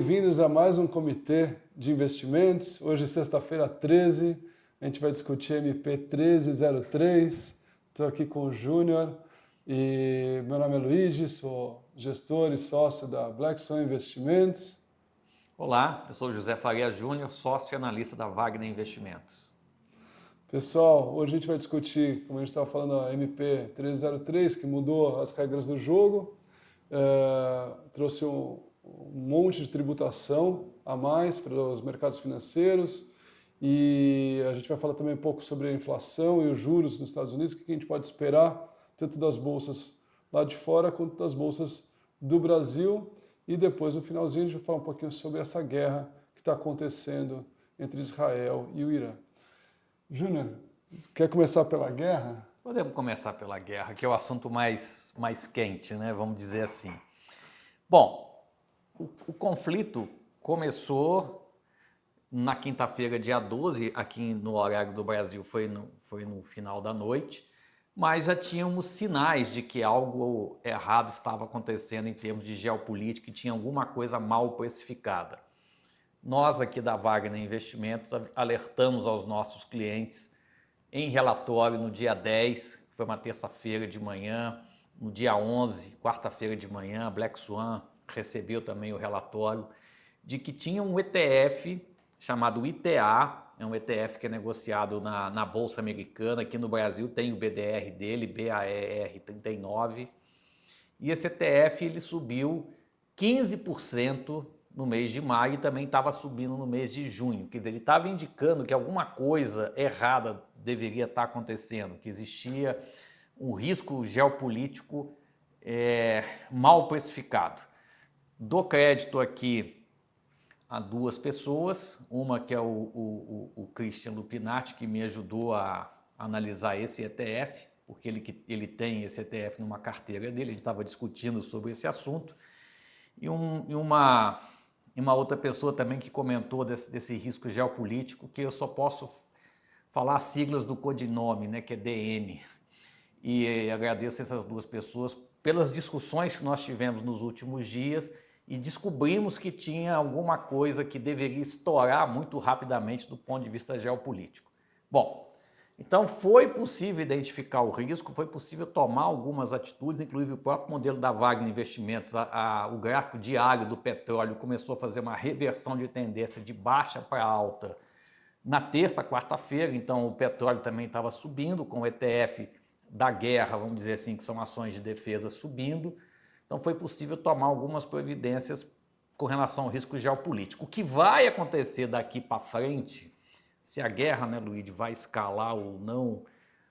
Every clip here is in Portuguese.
bem-vindos a mais um Comitê de Investimentos. Hoje, sexta-feira 13, a gente vai discutir MP 1303. Estou aqui com o Júnior e meu nome é Luigi, sou gestor e sócio da Blackstone Investimentos. Olá, eu sou José Faria Júnior, sócio e analista da Wagner Investimentos. Pessoal, hoje a gente vai discutir, como a gente estava falando, a MP 1303, que mudou as regras do jogo, trouxe um monte de tributação a mais para os mercados financeiros e a gente vai falar também um pouco sobre a inflação e os juros nos Estados Unidos, o que a gente pode esperar tanto das bolsas lá de fora quanto das bolsas do Brasil. E depois, no finalzinho, a gente vai falar um pouquinho sobre essa guerra que está acontecendo entre Israel e o Irã. Júnior, quer começar pela guerra? Podemos começar pela guerra, que é o assunto mais quente, né? Vamos dizer assim. Bom, o conflito começou na quinta-feira, dia 12, aqui no horário do Brasil foi no final da noite, mas já tínhamos sinais de que algo errado estava acontecendo em termos de geopolítica e tinha alguma coisa mal precificada. Nós aqui da Wagner Investimentos alertamos aos nossos clientes em relatório no dia 10, que foi uma terça-feira de manhã, no dia 11, quarta-feira de manhã, a Black Swan recebeu também o relatório de que tinha um ETF chamado ITA, é um ETF que é negociado na Bolsa Americana, aqui no Brasil tem o BDR dele, BAER39, e esse ETF ele subiu 15% no mês de maio e também estava subindo no mês de junho, quer dizer, ele estava indicando que alguma coisa errada deveria estar acontecendo, que existia um risco geopolítico mal precificado. Dou crédito aqui a duas pessoas, uma que é o Christian Lupinati, que me ajudou a analisar esse ETF, porque ele tem esse ETF numa carteira dele, a gente estava discutindo sobre esse assunto, e uma outra pessoa também que comentou desse risco geopolítico, que eu só posso falar as siglas do codinome, né, que é DN. E agradeço essas duas pessoas pelas discussões que nós tivemos nos últimos dias e descobrimos que tinha alguma coisa que deveria estourar muito rapidamente do ponto de vista geopolítico. Bom, então foi possível identificar o risco, foi possível tomar algumas atitudes, inclusive o próprio modelo da Wagner Investimentos, o gráfico diário do petróleo começou a fazer uma reversão de tendência de baixa para alta na terça, quarta-feira, então o petróleo também estava subindo, com o ETF da guerra, vamos dizer assim, que são ações de defesa subindo, então foi possível tomar algumas providências com relação ao risco geopolítico. O que vai acontecer daqui para frente, se a guerra, né, Luigi, vai escalar ou não,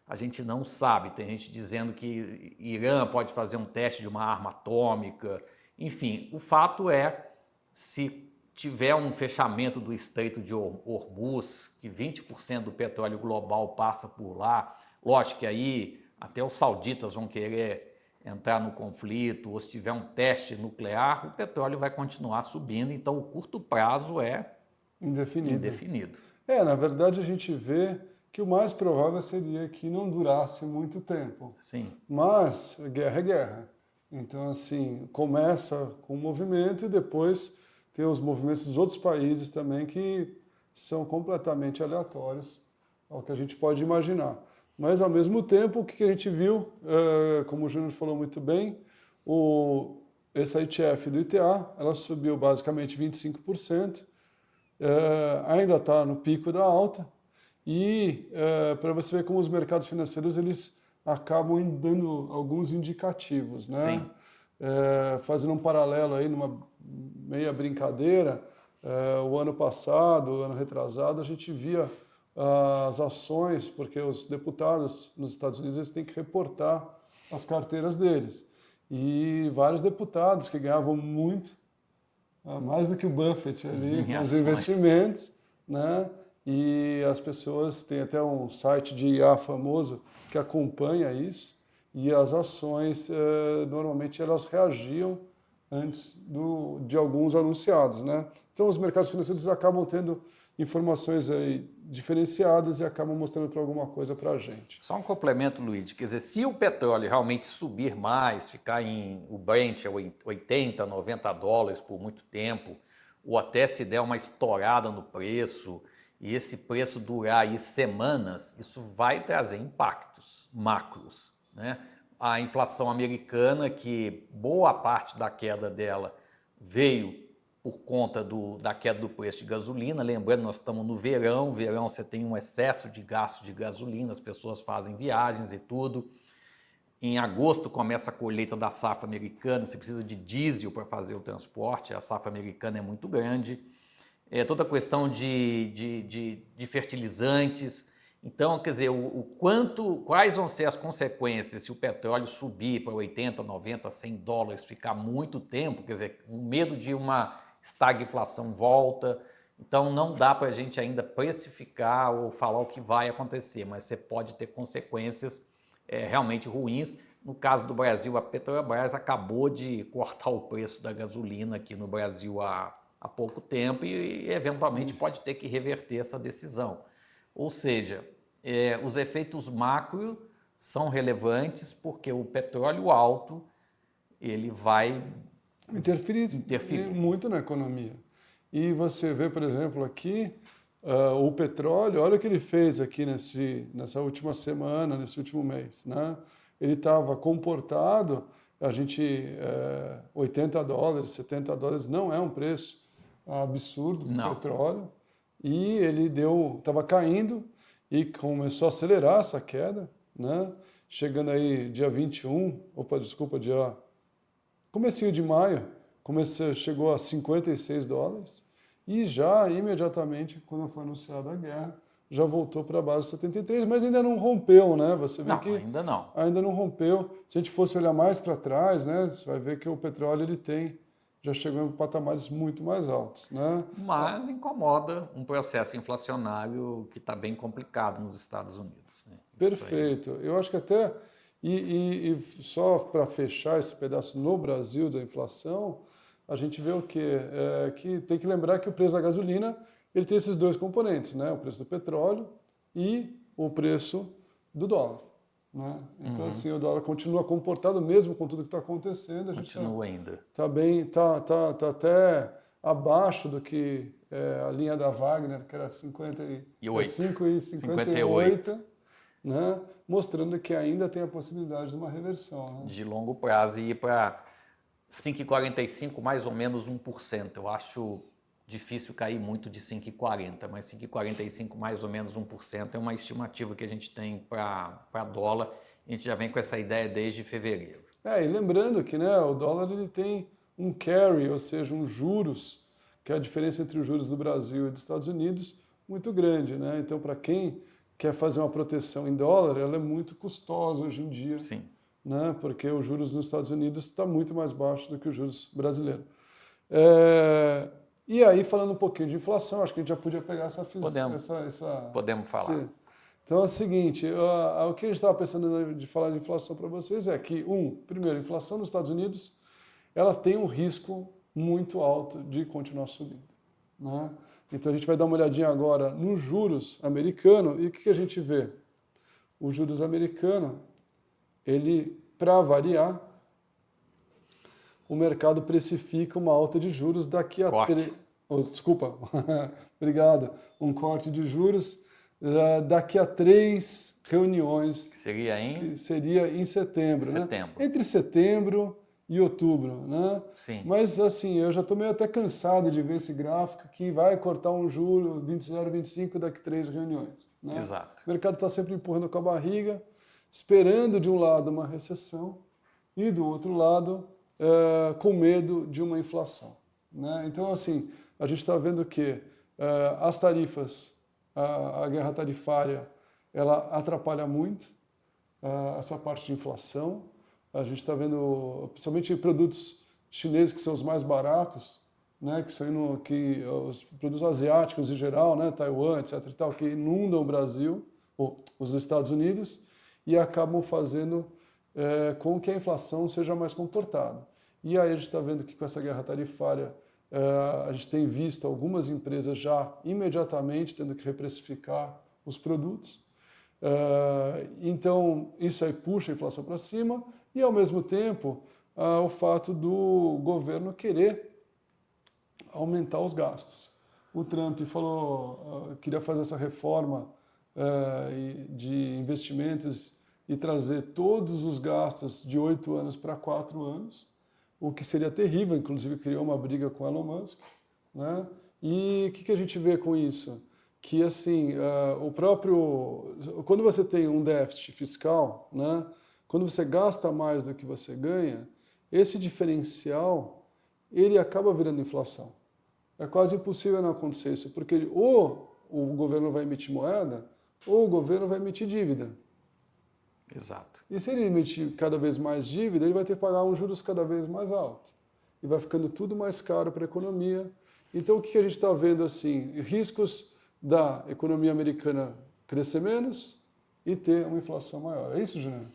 a gente não sabe. Tem gente dizendo que Irã pode fazer um teste de uma arma atômica, enfim, o fato é, se tiver um fechamento do Estreito de Hormuz, que 20% do petróleo global passa por lá, lógico que aí até os sauditas vão querer entrar no conflito, ou se tiver um teste nuclear, o petróleo vai continuar subindo, então o curto prazo é indefinido. Na verdade a gente vê que o mais provável seria que não durasse muito tempo. Sim. Mas guerra é guerra. Então, assim, começa com um movimento e depois tem os movimentos dos outros países também que são completamente aleatórios ao que a gente pode imaginar. Mas, ao mesmo tempo, o que a gente viu, como o Júnior falou muito bem, essa ETF do ITA, ela subiu basicamente 25%, ainda está no pico da alta, e para você ver como os mercados financeiros eles acabam dando alguns indicativos, né? Sim. Fazendo um paralelo aí, numa meia brincadeira, o ano passado, o ano retrasado, a gente via as ações, porque os deputados nos Estados Unidos eles têm que reportar as carteiras deles. E vários deputados que ganhavam muito, mais do que o Buffett ali, nos investimentos, né? E as pessoas têm até um site de IA famoso que acompanha isso, e as ações, normalmente, elas reagiam antes de alguns anunciados, né? Então, os mercados financeiros acabam tendo informações aí diferenciadas e acabam mostrando para alguma coisa para a gente. Só um complemento, Luigi, quer dizer, se o petróleo realmente subir mais, ficar o Brent a 80, 90 dólares por muito tempo, ou até se der uma estourada no preço, e esse preço durar aí semanas, isso vai trazer impactos macros, né? A inflação americana, que boa parte da queda dela veio por conta da queda do preço de gasolina. Lembrando, nós estamos no verão, você tem um excesso de gasto de gasolina, as pessoas fazem viagens e tudo. Em agosto começa a colheita da safra americana, você precisa de diesel para fazer o transporte, a safra americana é muito grande. Toda a questão de fertilizantes. Então, quer dizer, quais vão ser as consequências se o petróleo subir para 80, 90, 100 dólares, ficar muito tempo, quer dizer, o medo de uma estagflação volta. Então, não dá para a gente ainda precificar ou falar o que vai acontecer, mas você pode ter consequências realmente ruins. No caso do Brasil, a Petrobras acabou de cortar o preço da gasolina aqui no Brasil há pouco tempo e eventualmente pode ter que reverter essa decisão. Ou seja, os efeitos macro são relevantes porque o petróleo alto ele vai interferir muito na economia. E você vê, por exemplo, aqui o petróleo, olha o que ele fez aqui nessa última semana, nesse último mês, né? Ele estava comportado, a gente, 80 dólares, 70 dólares não é um preço absurdo do petróleo, e ele estava caindo e começou a acelerar essa queda, né? Chegando aí dia 21, comecinho de maio, chegou a 56 dólares, e já imediatamente, quando foi anunciada a guerra, já voltou para a base 73, mas ainda não rompeu, né? Você vê que ainda não rompeu. Se a gente fosse olhar mais para trás, né, você vai ver que o petróleo já chegou em patamares muito mais altos, né? Mas incomoda um processo inflacionário que está bem complicado nos Estados Unidos, né? Perfeito. Eu acho que até e só para fechar esse pedaço no Brasil da inflação, a gente vê o quê? Que tem que lembrar que o preço da gasolina ele tem esses dois componentes, né? O preço do petróleo e o preço do dólar, né? Então, assim, o dólar continua comportado mesmo com tudo que está acontecendo. A gente continua ainda. Está bem, tá até abaixo do que a linha da Wagner, que era 5,58, né? Mostrando que ainda tem a possibilidade de uma reversão, né? De longo prazo e ir para 5,45, mais ou menos 1%. Eu acho difícil cair muito de 5,40, mas 5,45 mais ou menos 1% é uma estimativa que a gente tem para dólar. A gente já vem com essa ideia desde fevereiro. E lembrando que, né, o dólar ele tem um carry, ou seja, um juros, que é a diferença entre os juros do Brasil e dos Estados Unidos, muito grande, né? Então, para quem quer fazer uma proteção em dólar, ela é muito custosa hoje em dia. Sim. Né? Porque os juros nos Estados Unidos está muito mais baixo do que os juros brasileiros. E aí, falando um pouquinho de inflação, acho que a gente já podia pegar Podemos falar. Então é o seguinte, o que a gente estava pensando de falar de inflação para vocês é que, primeiro, a inflação nos Estados Unidos ela tem um risco muito alto de continuar subindo, né? Então a gente vai dar uma olhadinha agora nos juros americanos e o que a gente vê? O juros americano, ele, para variar, o mercado precifica uma alta de juros daqui a obrigado, um corte de juros daqui a 3 reuniões. Que seria em setembro, né? Entre setembro e outubro, né? Sim. Mas assim, eu já estou meio até cansado de ver esse gráfico que vai cortar um juro 0,25 daqui a 3 reuniões, né? Exato. O mercado está sempre empurrando com a barriga, esperando de um lado uma recessão e do outro lado com medo de uma inflação, né? Então, assim, a gente está vendo que as tarifas, a guerra tarifária, ela atrapalha muito essa parte de inflação. A gente está vendo, principalmente produtos chineses que são os mais baratos, né, os produtos asiáticos em geral, né, Taiwan, etc. e tal, que inundam o Brasil, ou os Estados Unidos, e acabam fazendo com que a inflação seja mais comportada. E aí a gente está vendo que com essa guerra tarifária, a gente tem visto algumas empresas já imediatamente tendo que reprecificar os produtos. Então, isso aí puxa a inflação para cima e, ao mesmo tempo, o fato do governo querer aumentar os gastos. O Trump falou, queria fazer essa reforma de investimentos e trazer todos os gastos de 8 anos para 4 anos, o que seria terrível, inclusive criou uma briga com Elon Musk, né? E o que a gente vê com isso? Que assim, quando você tem um déficit fiscal, né? Quando você gasta mais do que você ganha, esse diferencial ele acaba virando inflação. É quase impossível não acontecer isso, porque ou o governo vai emitir moeda, ou o governo vai emitir dívida. Exato. E se ele emitir cada vez mais dívida, ele vai ter que pagar um juros cada vez mais alto. E vai ficando tudo mais caro para a economia. Então, o que a gente está vendo assim? Riscos da economia americana crescer menos e ter uma inflação maior. É isso, Juliano?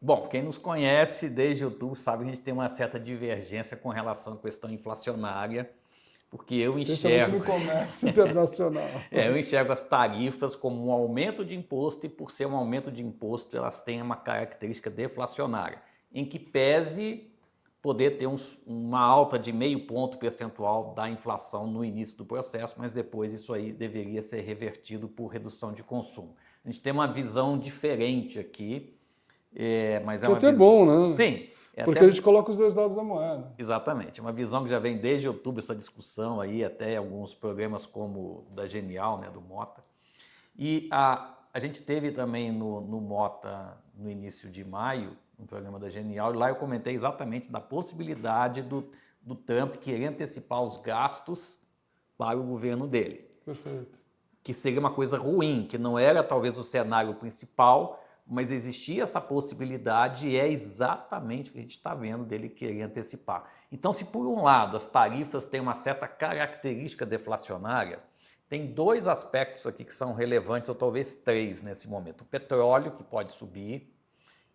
Bom, quem nos conhece desde outubro sabe que a gente tem uma certa divergência com relação à questão inflacionária, porque eu Especialmente enxergo... no comércio internacional. Eu enxergo as tarifas como um aumento de imposto e, por ser um aumento de imposto, elas têm uma característica deflacionária, em que pese poder ter uma alta de 0,5 ponto percentual da inflação no início do processo, mas depois isso aí deveria ser revertido por redução de consumo. A gente tem uma visão diferente aqui, mas é uma Que é até visão... bom, né? Sim. Porque até... a gente coloca os dois lados da moeda. Exatamente, uma visão que já vem desde outubro, essa discussão aí, até alguns programas como o da Genial, né, do Mota. E a gente teve também no Mota, no início de maio, um programa da Genial, e lá eu comentei exatamente da possibilidade do Trump querer antecipar os gastos para o governo dele. Perfeito. Que seria uma coisa ruim, que não era talvez o cenário principal, mas existia essa possibilidade e é exatamente o que a gente está vendo dele querer antecipar. Então, se por um lado as tarifas têm uma certa característica deflacionária, tem 2 aspectos aqui que são relevantes, ou talvez 3 nesse momento. O petróleo, que pode subir,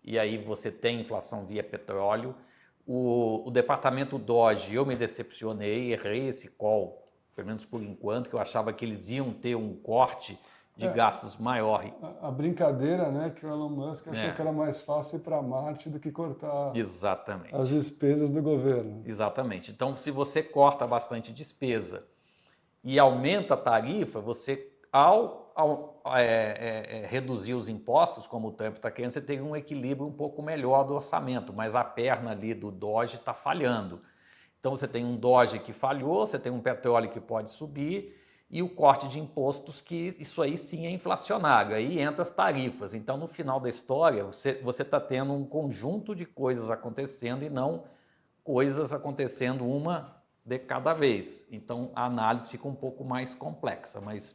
e aí você tem inflação via petróleo. O departamento Doge, eu me decepcionei, errei esse call, pelo menos por enquanto, que eu achava que eles iam ter um corte de gastos maior. A brincadeira, né, que o Elon Musk achou que era mais fácil ir para Marte do que cortar Exatamente. as despesas do governo. Exatamente. Então, se você corta bastante despesa e aumenta a tarifa, você, ao reduzir os impostos, como o Trump está querendo, você tem um equilíbrio um pouco melhor do orçamento, mas a perna ali do Doge está falhando. Então, você tem um Doge que falhou, você tem um petróleo que pode subir, e o corte de impostos, que isso aí sim é inflacionário, aí entra as tarifas. Então, no final da história, você está tendo um conjunto de coisas acontecendo e não coisas acontecendo uma de cada vez. Então, a análise fica um pouco mais complexa, mas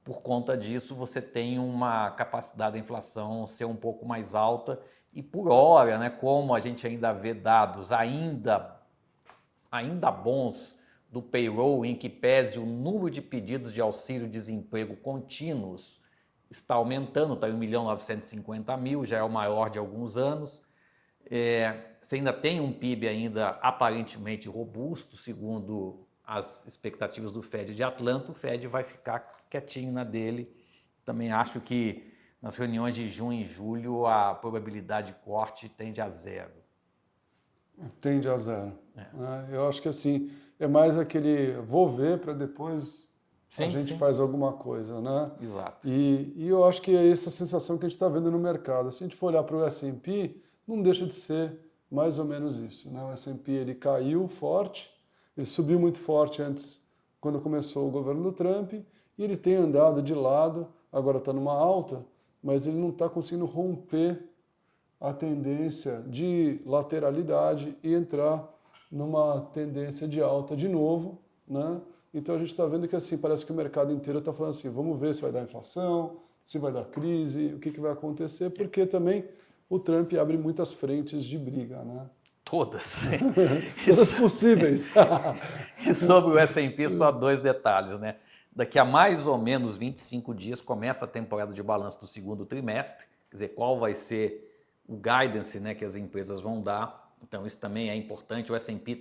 por conta disso, você tem uma capacidade da inflação ser um pouco mais alta e por hora, né, como a gente ainda vê dados ainda bons do payroll, em que pese o número de pedidos de auxílio-desemprego contínuos está aumentando, está em 1.950.000, já é o maior de alguns anos. Você ainda tem um PIB ainda aparentemente robusto, segundo as expectativas do Fed de Atlanta, o Fed vai ficar quietinho na dele. Também acho que nas reuniões de junho e julho a probabilidade de corte tende a 0. Tende a 0. Eu acho que assim, é mais aquele vou ver para depois a gente faz alguma coisa, né? Exato. E eu acho que é essa sensação que a gente está vendo no mercado. Se a gente for olhar para o S&P, não deixa de ser mais ou menos isso, né? O S&P ele caiu forte, ele subiu muito forte antes, quando começou o governo do Trump, e ele tem andado de lado, agora está numa alta, mas ele não está conseguindo romper a tendência de lateralidade e entrar numa tendência de alta de novo, né? Então a gente está vendo que assim, parece que o mercado inteiro está falando assim, vamos ver se vai dar inflação, se vai dar crise, o que vai acontecer, porque também o Trump abre muitas frentes de briga, né? Todas. Todas possíveis. E sobre o S&P, só 2 detalhes, né? Daqui a mais ou menos 25 dias começa a temporada de balanço do segundo trimestre, quer dizer, qual vai ser o guidance, né, que as empresas vão dar. Então isso também é importante. O S&P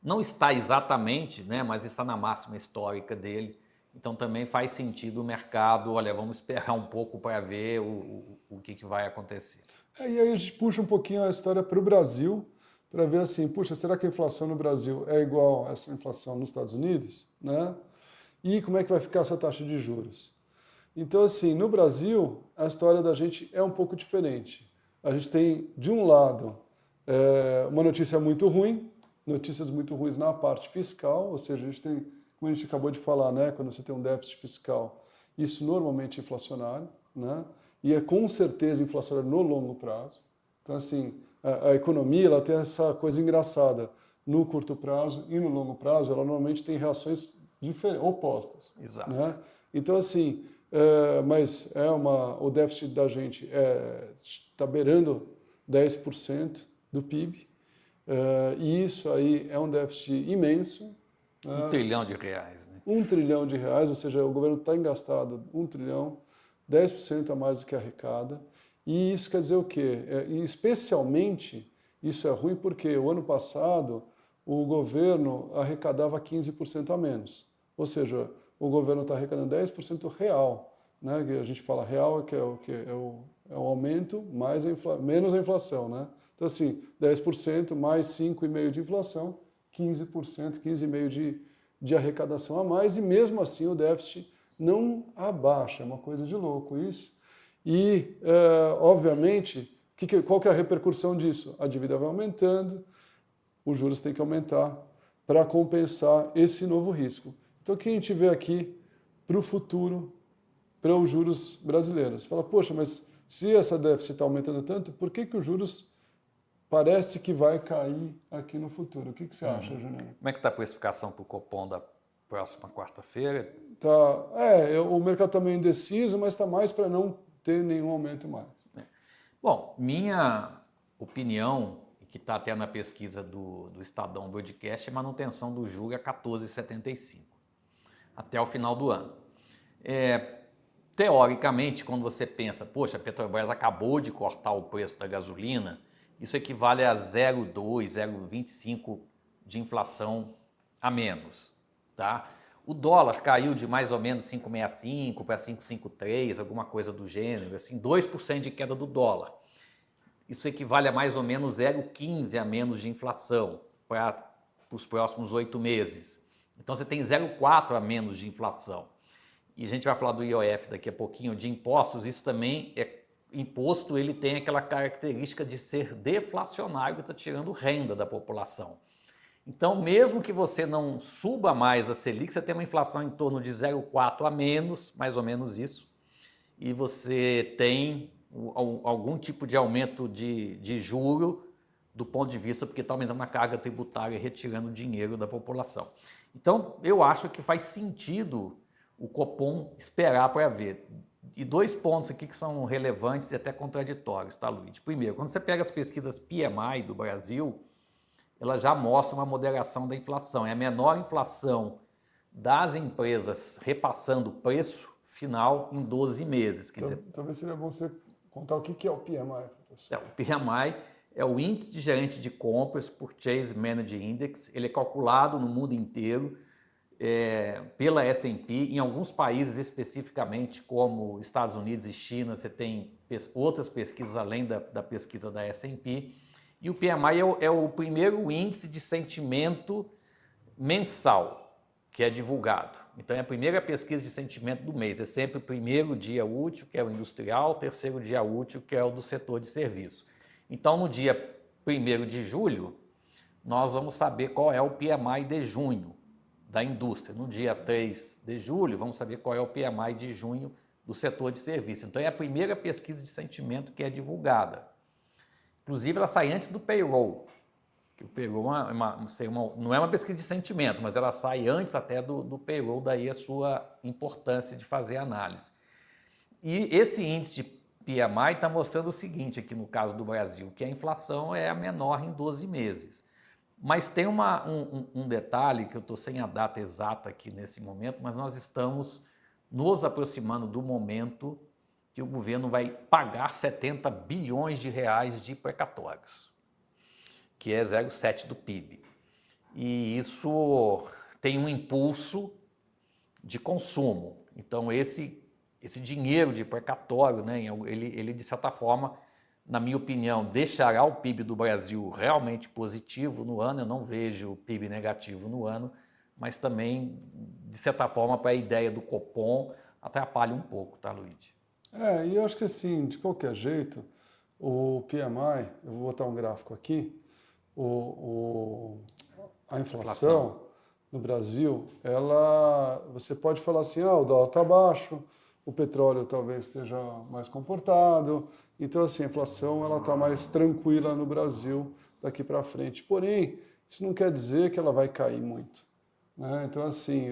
não está exatamente, né, mas está na máxima histórica dele. Então também faz sentido o mercado, olha, vamos esperar um pouco para ver o que vai acontecer. E aí a gente puxa um pouquinho a história para o Brasil, para ver assim, puxa, será que a inflação no Brasil é igual a essa inflação nos Estados Unidos? Né? E como é que vai ficar essa taxa de juros? Então, assim, no Brasil, a história da gente é um pouco diferente. A gente tem, de um lado, uma notícia muito ruim, notícias muito ruins na parte fiscal, ou seja, a gente tem, como a gente acabou de falar, né, quando você tem um déficit fiscal, isso normalmente é inflacionário, né, e é com certeza inflacionário no longo prazo. Então, assim, a economia ela tem essa coisa engraçada. No curto prazo e no longo prazo, ela normalmente tem reações opostas. Exato. Né? Então, assim, mas o déficit da gente está beirando 10% do PIB, e isso aí é um déficit imenso. R$ 1 trilhão, né? R$ 1 trilhão, ou seja, o governo está engastado 1 trilhão, 10% a mais do que arrecada. E isso quer dizer o quê? Especialmente, isso é ruim porque o ano passado o governo arrecadava 15% a menos. Ou seja, o governo está arrecadando 10% real. Né? Que a gente fala real, que é o aumento mais menos a inflação. Né? Então, assim, 10% mais 5,5% de inflação, 15%, 15,5% de arrecadação a mais, e mesmo assim o déficit não abaixa. É uma coisa de louco isso. E, obviamente, qual que é a repercussão disso? A dívida vai aumentando, os juros têm que aumentar para compensar esse novo risco. Então, o que a gente vê aqui para o futuro, para os juros brasileiros? Fala, poxa, mas se essa déficit está aumentando tanto, por que os juros parece que vai cair aqui no futuro? O que você acha, Juliano? Como é que está a precificação para o Copom da próxima quarta-feira? O mercado está meio indeciso, mas está mais para não ter nenhum aumento mais. Bom, minha opinião, que está até na pesquisa do Estadão Broadcast, é manutenção do juro a 14,75 até o final do ano. Teoricamente, quando você pensa, poxa, a Petrobras acabou de cortar o preço da gasolina, isso equivale a 0,2, 0,25 de inflação a menos, tá? O dólar caiu de mais ou menos 5,65 para 5,53, alguma coisa do gênero, assim, 2% de queda do dólar. Isso equivale a mais ou menos 0,15 a menos de inflação para os próximos 8 meses. Então você tem 0,4 a menos de inflação. E a gente vai falar do IOF daqui a pouquinho, de impostos, isso também imposto, ele tem aquela característica de ser deflacionário, está tirando renda da população. Então, mesmo que você não suba mais a Selic, você tem uma inflação em torno de 0,4 a menos, mais ou menos isso, e você tem algum tipo de aumento de juro do ponto de vista, porque está aumentando a carga tributária e retirando dinheiro da população. Então, eu acho que faz sentido o Copom esperar para ver. E 2 pontos aqui que são relevantes e até contraditórios, tá, Luiz? Primeiro, quando você pega as pesquisas PMI do Brasil, ela já mostra uma moderação da inflação. É a menor inflação das empresas repassando o preço final em 12 meses. Quer dizer, talvez seria bom você contar o que é o PMI, professor. O PMI é o Índice de Gerente de Compras, Purchase Manager Index. Ele é calculado no mundo inteiro pela S&P. Em alguns países especificamente, como Estados Unidos e China, você tem outras pesquisas além da pesquisa da S&P. E o PMI é o primeiro índice de sentimento mensal que é divulgado. Então é a primeira pesquisa de sentimento do mês. É sempre o primeiro dia útil, que é o industrial, o terceiro dia útil, que é o do setor de serviço. Então no dia 1º de julho, nós vamos saber qual é o PMI de junho da indústria. No dia 3 de julho, vamos saber qual é o PMI de junho do setor de serviço. Então é a primeira pesquisa de sentimento que é divulgada. Inclusive, ela sai antes do payroll. O payroll não é uma pesquisa de sentimento, mas ela sai antes até do payroll, daí a sua importância de fazer análise. E esse índice de PMI está mostrando o seguinte, aqui no caso do Brasil, que a inflação é a menor em 12 meses. Mas tem um detalhe, que eu estou sem a data exata aqui nesse momento, mas nós estamos nos aproximando do momento que o governo vai pagar 70 bilhões de reais de precatórios, que é 0,7 do PIB. E isso tem um impulso de consumo. Então, esse dinheiro de precatório, né, ele, de certa forma, na minha opinião, deixará o PIB do Brasil realmente positivo no ano. Eu não vejo o PIB negativo no ano, mas também, de certa forma, para a ideia do Copom, atrapalha um pouco, tá, Luigi? E eu acho que assim, de qualquer jeito, o PMI, eu vou botar um gráfico aqui, o, o- a inflação no Brasil, você pode falar assim, o dólar está baixo, o petróleo talvez esteja mais comportado, então assim, a inflação ela está mais tranquila no Brasil daqui para frente. Porém, isso não quer dizer que ela vai cair muito, né? Então assim,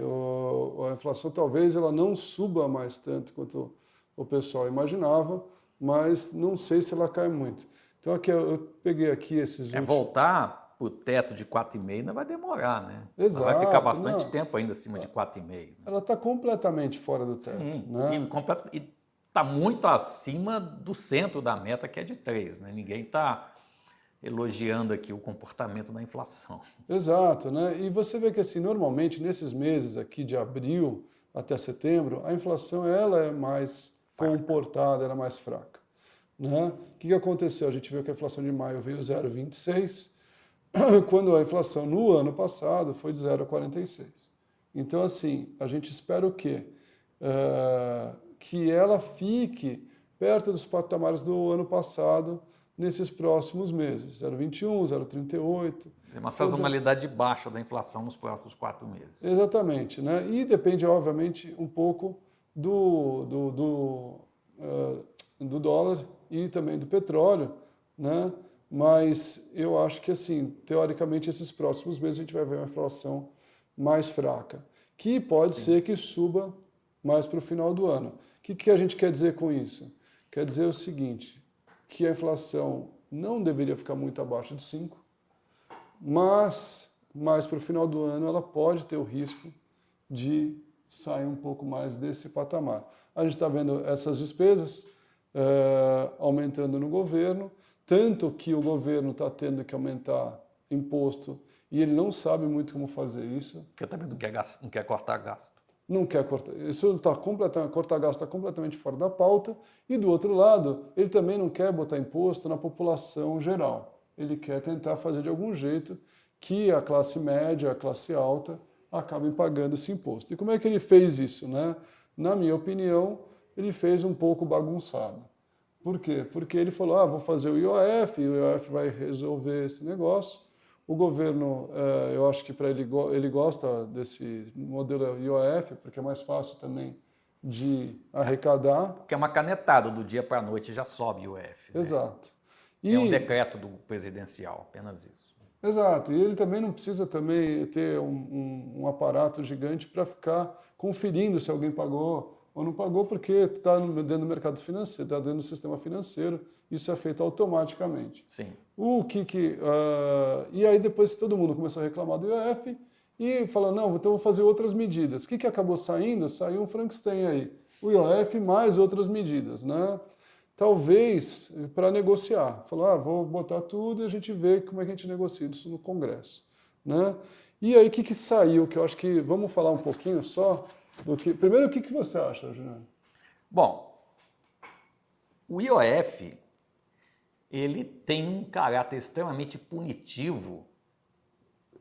a inflação talvez ela não suba mais tanto quanto o pessoal imaginava, mas não sei se ela cai muito. Então aqui eu peguei aqui esses últimos... Voltar para o teto de 4,5 ainda vai demorar, né? Ela vai ficar Exato, bastante não. tempo ainda acima de 4,5. Né? Ela está completamente fora do teto, Sim, né? e está muito acima do centro da meta, que é de 3. Né? Ninguém está elogiando aqui o comportamento da inflação. Exato, né? E você vê que assim, normalmente nesses meses aqui de abril até setembro, a inflação ela é mais comportada, ela é mais fraca, né? O que aconteceu? A gente viu que a inflação de maio veio 0,26, quando a inflação no ano passado foi de 0,46. Então, assim, a gente espera o quê? Que ela fique perto dos patamares do ano passado nesses próximos meses, 0,21, 0,38. É uma sazonalidade baixa da inflação nos próximos 4 meses. Exatamente, né? E depende, obviamente, um pouco do dólar e também do petróleo, né? Mas eu acho que, assim, teoricamente, esses próximos meses a gente vai ver uma inflação mais fraca, que pode ser que suba mais para o final do ano. O que a gente quer dizer com isso? Quer dizer o seguinte, que a inflação não deveria ficar muito abaixo de 5, mas mais para o final do ano ela pode ter o risco de sair um pouco mais desse patamar. A gente está vendo essas despesas aumentando no governo, tanto que o governo está tendo que aumentar imposto e ele não sabe muito como fazer isso. Porque também não quer cortar gasto. Não quer cortar. Isso está completamente, cortar gasto está completamente fora da pauta. E do outro lado, ele também não quer botar imposto na população geral. Ele quer tentar fazer de algum jeito que a classe média, a classe alta, acabem pagando esse imposto. E como é que ele fez isso, né? Na minha opinião, ele fez um pouco bagunçado. Por quê? Porque ele falou, vou fazer o IOF, e o IOF vai resolver esse negócio. O governo, eu acho que para ele gosta desse modelo IOF, porque é mais fácil também de arrecadar. Porque é uma canetada, do dia para a noite já sobe o F. Né? Exato. É um decreto do presidencial, apenas isso. Exato. E ele também não precisa também ter um aparato gigante para ficar conferindo se alguém pagou ou não pagou, porque está dentro do mercado financeiro, está dentro do sistema financeiro, isso é feito automaticamente. Sim. E aí depois todo mundo começou a reclamar do IOF e falou, não, então vou fazer outras medidas. O que acabou saindo? Saiu um Frankenstein aí. O IOF mais outras medidas, né? Talvez para negociar. Falou, vou botar tudo e a gente vê como é que a gente negocia isso no Congresso, né? E aí o que saiu? Que eu acho que vamos falar um pouquinho só do que... Primeiro, o que você acha, Juliano? Bom, o IOF, ele tem um caráter extremamente punitivo.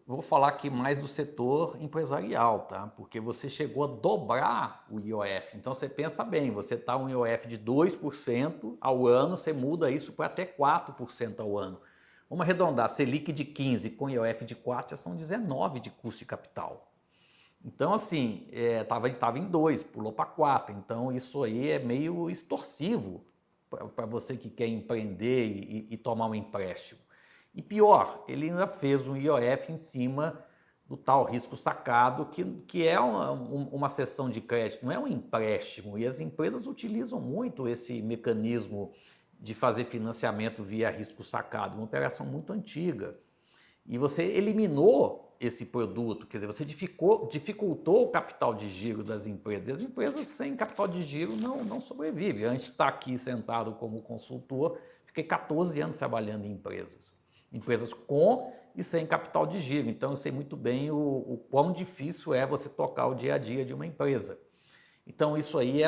Vou falar aqui mais do setor empresarial, tá? Porque você chegou a dobrar o IOF. Então você pensa bem, você está um IOF de 2% ao ano, você muda isso para até 4% ao ano. Vamos arredondar, Selic de 15 com IOF de 4 já são 19 de custo de capital. Então, assim, estava em 2, pulou para 4. Então, isso aí é meio extorsivo para você que quer empreender e tomar um empréstimo. E pior, ele ainda fez um IOF em cima do tal risco sacado, que é uma cessão de crédito, não é um empréstimo. E as empresas utilizam muito esse mecanismo de fazer financiamento via risco sacado, uma operação muito antiga. E você eliminou esse produto, quer dizer, você dificultou o capital de giro das empresas. E as empresas sem capital de giro não sobrevivem. Antes de estar aqui sentado como consultor, fiquei 14 anos trabalhando em empresas. Empresas com e sem capital de giro. Então, eu sei muito bem o quão difícil é você tocar o dia a dia de uma empresa. Então, isso aí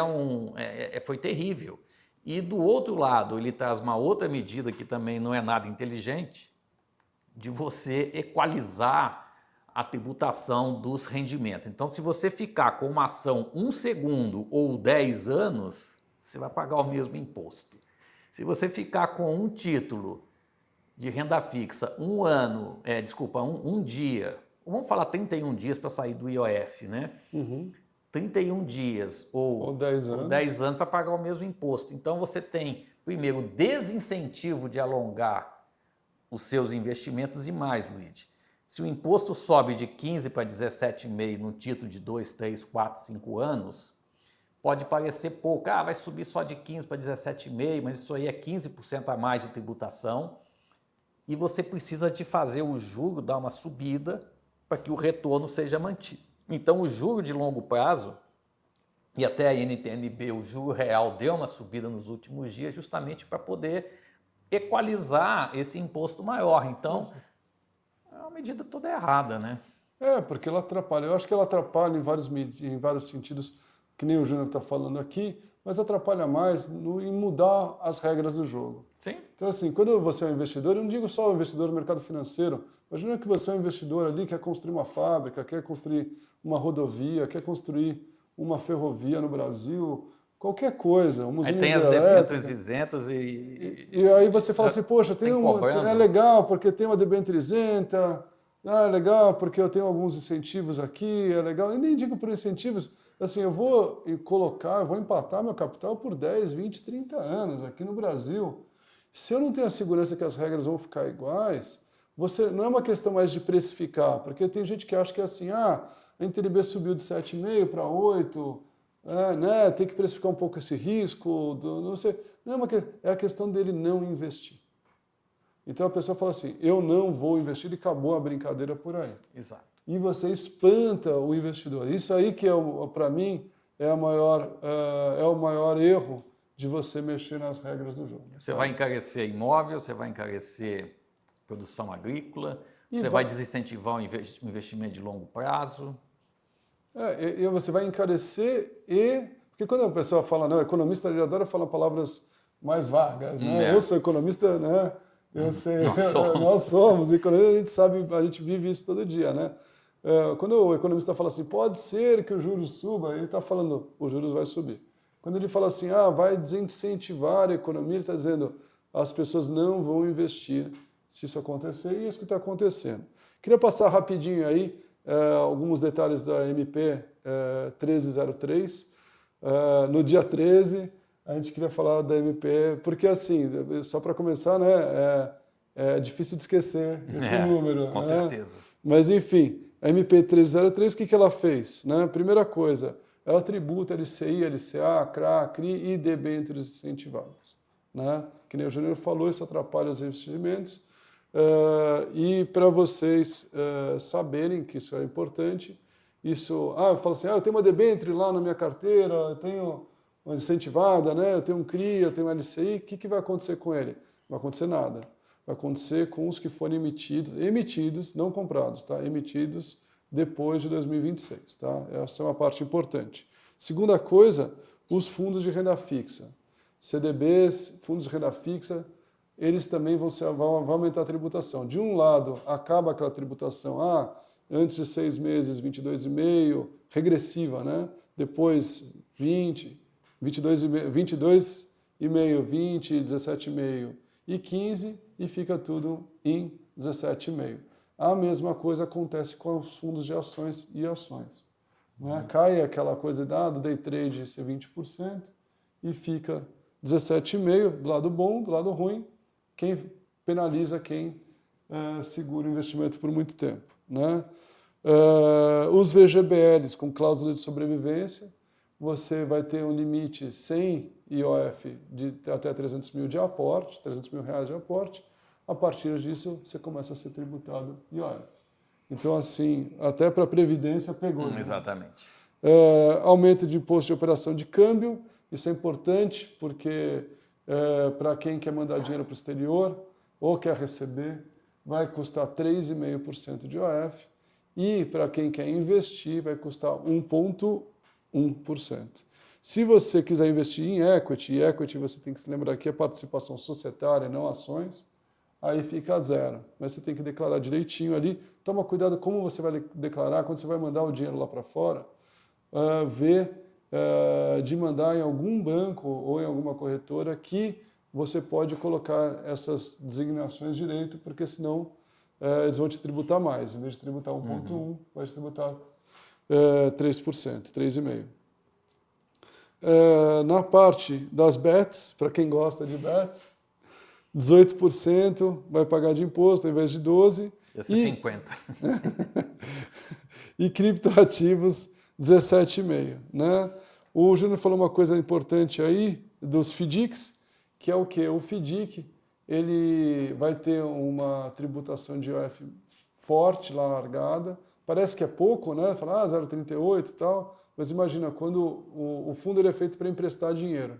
foi terrível. E do outro lado, ele traz uma outra medida que também não é nada inteligente, de você equalizar a tributação dos rendimentos. Então, se você ficar com uma ação 1 segundo ou 10 anos, você vai pagar o mesmo imposto. Se você ficar com um título de renda fixa um dia, vamos falar 31 dias para sair do IOF, né? 31 dias ou 10 anos. 10 anos para pagar o mesmo imposto. Então, você tem, primeiro, desincentivo de alongar os seus investimentos e mais, Luiz. Se o imposto sobe de 15 para 17,5 no título de 2, 3, 4, 5 anos, pode parecer pouco. Vai subir só de 15 para 17,5, mas isso aí é 15% a mais de tributação. E você precisa de fazer o juro dar uma subida para que o retorno seja mantido. Então, o juro de longo prazo, e até a NTN-B, o juro real deu uma subida nos últimos dias justamente para poder equalizar esse imposto maior. Então, é uma medida toda errada, né? Porque ela atrapalha. Eu acho que ela atrapalha em vários sentidos, que nem o Júnior está falando aqui, mas atrapalha mais em mudar as regras do jogo. Sim. Então, assim, quando você é um investidor, eu não digo só o investidor no mercado financeiro, imagina que você é um investidor ali, quer construir uma fábrica, quer construir uma rodovia, quer construir uma ferrovia no Brasil, qualquer coisa, uma usina aí tem as debêntures isentas e aí você fala assim, poxa, é legal porque tem uma debênture isenta, é legal porque eu tenho alguns incentivos aqui, é legal. Eu nem digo por incentivos, assim, eu vou empatar meu capital por 10, 20, 30 anos aqui no Brasil. Se eu não tenho a segurança que as regras vão ficar iguais, não é uma questão mais de precificar, porque tem gente que acha que é assim, a NTN-B subiu de 7,5 para 8, né, tem que precificar um pouco esse risco, não sei, é a questão dele não investir. Então a pessoa fala assim, eu não vou investir e acabou a brincadeira por aí. Exato. E você espanta o investidor. Isso aí que, para mim, é o maior erro de você mexer nas regras do jogo. Você vai encarecer imóvel, você vai encarecer produção agrícola, você vai desincentivar o investimento de longo prazo. E você vai encarecer porque quando a pessoa fala, né, o economista ele adora falar palavras mais vagas, né? Eu sou economista, né? Eu sei, nós somos economistas, a gente sabe, a gente vive isso todo dia, né? Quando o economista fala assim, pode ser que o juros suba, ele está falando, o juros vai subir. Quando ele fala assim, vai desincentivar a economia, ele está dizendo, as pessoas não vão investir se isso acontecer, e é isso que está acontecendo. Queria passar rapidinho aí alguns detalhes da MP 1303. No dia 13, a gente queria falar da MP, porque assim, só para começar, né, é difícil de esquecer esse número. Com certeza. Mas enfim, a MP 1303, o que ela fez? Né? Primeira coisa, ela tributa LCI, LCA, CRA, CRI e debêntures incentivadas. Né? Que nem o Júnior falou, isso atrapalha os investimentos. E para vocês saberem que isso é importante, eu falo assim, eu tenho uma debênture lá na minha carteira, eu tenho uma incentivada, né? Eu tenho um CRI, eu tenho um LCI, o que vai acontecer com ele? Não vai acontecer nada. Vai acontecer com os que forem emitidos, não comprados, tá? Emitidos depois de 2026, tá? Essa é uma parte importante. Segunda coisa, os fundos de renda fixa. CDBs, fundos de renda fixa, eles também vão aumentar a tributação. De um lado, acaba aquela tributação, antes de 6 meses, 22,5, regressiva, né? Depois, 20, 22,5, 20, 17,5 e 15, e fica tudo em 17,5. A mesma coisa acontece com os fundos de ações e ações. Né? Cai aquela coisa do day trade ser 20% e fica 17,5 do lado bom, do lado ruim, quem penaliza quem segura o investimento por muito tempo. Né? Os VGBLs com cláusula de sobrevivência, você vai ter um limite sem IOF de até 300 mil de aporte, 300 mil reais de aporte. A partir disso, você começa a ser tributado IOF. Então, assim, até para a Previdência pegou. Exatamente. Aumento de imposto de operação de câmbio, isso é importante porque para quem quer mandar dinheiro para o exterior ou quer receber, vai custar 3,5% de IOF. E para quem quer investir, vai custar 1,1%. Se você quiser investir em equity, e equity você tem que se lembrar que é participação societária, não ações, aí fica 0. Mas você tem que declarar direitinho ali. Toma cuidado como você vai declarar, quando você vai mandar o dinheiro lá para fora, de mandar em algum banco ou em alguma corretora que você pode colocar essas designações direito, porque senão eles vão te tributar mais. Em vez de tributar 1,1, vai te tributar 3%, 3,5%. Na parte das bets, para quem gosta de bets, 18% vai pagar de imposto ao invés de 12%. Esse é 50%. E criptoativos, 17,5%. Né? O Júnior falou uma coisa importante aí dos FDICs, que é o quê? O FDIC ele vai ter uma tributação de IOF forte lá largada. Parece que é pouco, né? Fala 0,38 e tal, mas imagina, quando o fundo ele é feito para emprestar dinheiro.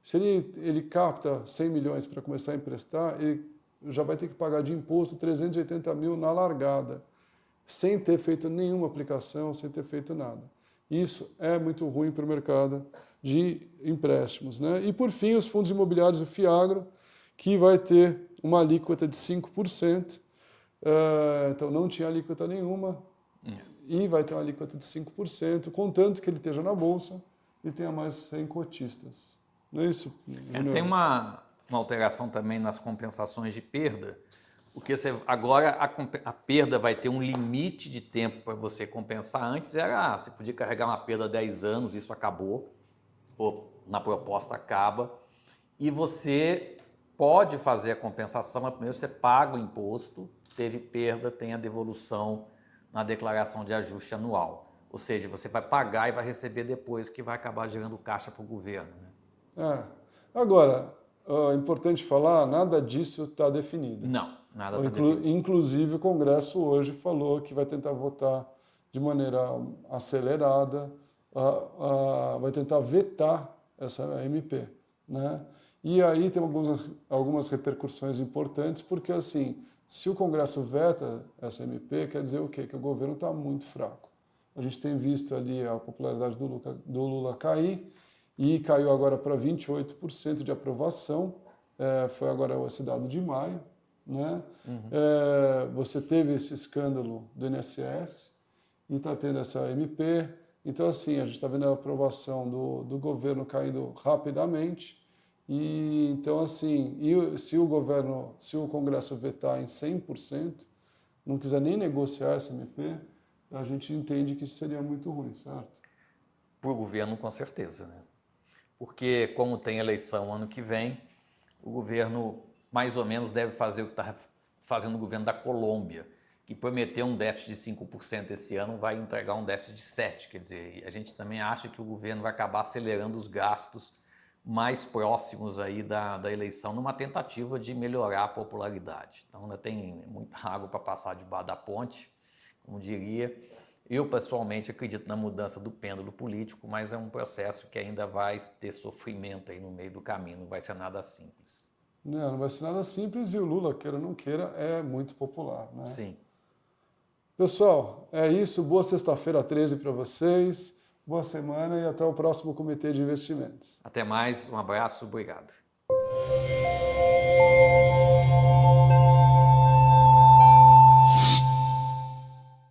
Se ele capta 100 milhões para começar a emprestar, ele já vai ter que pagar de imposto 380 mil na largada, sem ter feito nenhuma aplicação, sem ter feito nada. Isso é muito ruim para o mercado de empréstimos, né? E, por fim, os fundos imobiliários, o FIAGRO, que vai ter uma alíquota de 5%, então não tinha alíquota nenhuma, e vai ter uma alíquota de 5%, contanto que ele esteja na Bolsa e tenha mais 100 cotistas. Não é isso, Júnior? Tem uma alteração também nas compensações de perda, porque agora a perda vai ter um limite de tempo para você compensar. Antes você podia carregar uma perda há 10 anos, isso acabou, ou na proposta acaba, e você pode fazer a compensação, mas primeiro você paga o imposto, teve perda, tem a devolução na declaração de ajuste anual. Ou seja, você vai pagar e vai receber depois, que vai acabar gerando caixa para o governo. Né? Agora, é importante falar, nada disso está definido. Não, nada está definido. Inclusive, o Congresso hoje falou que vai tentar votar de maneira acelerada, vai tentar vetar essa MP. Né? E aí tem algumas repercussões importantes, porque assim, se o Congresso veta essa MP, quer dizer o quê? Que o governo está muito fraco. A gente tem visto ali a popularidade do Lula cair, e caiu agora para 28% de aprovação, foi agora esse dado de maio. Né? Você teve esse escândalo do INSS e está tendo essa MP. Então, assim, a gente está vendo a aprovação do governo caindo rapidamente. E, então, assim, se o Congresso vetar em 100%, não quiser nem negociar essa MP, a gente entende que isso seria muito ruim, certo? Para o governo, com certeza, né? Porque, como tem eleição ano que vem, o governo mais ou menos deve fazer o que está fazendo o governo da Colômbia, que prometeu um déficit de 5% esse ano, vai entregar um déficit de 7%. Quer dizer, a gente também acha que o governo vai acabar acelerando os gastos mais próximos aí da eleição, numa tentativa de melhorar a popularidade. Então, ainda tem muita água para passar debaixo da ponte, como diria. Eu, pessoalmente, acredito na mudança do pêndulo político, mas é um processo que ainda vai ter sofrimento aí no meio do caminho, não vai ser nada simples. Não vai ser nada simples, e o Lula, queira ou não queira, é muito popular. Né? Sim. Pessoal, é isso. Boa sexta-feira 13 para vocês, boa semana e até o próximo Comitê de Investimentos. Até mais, um abraço, obrigado.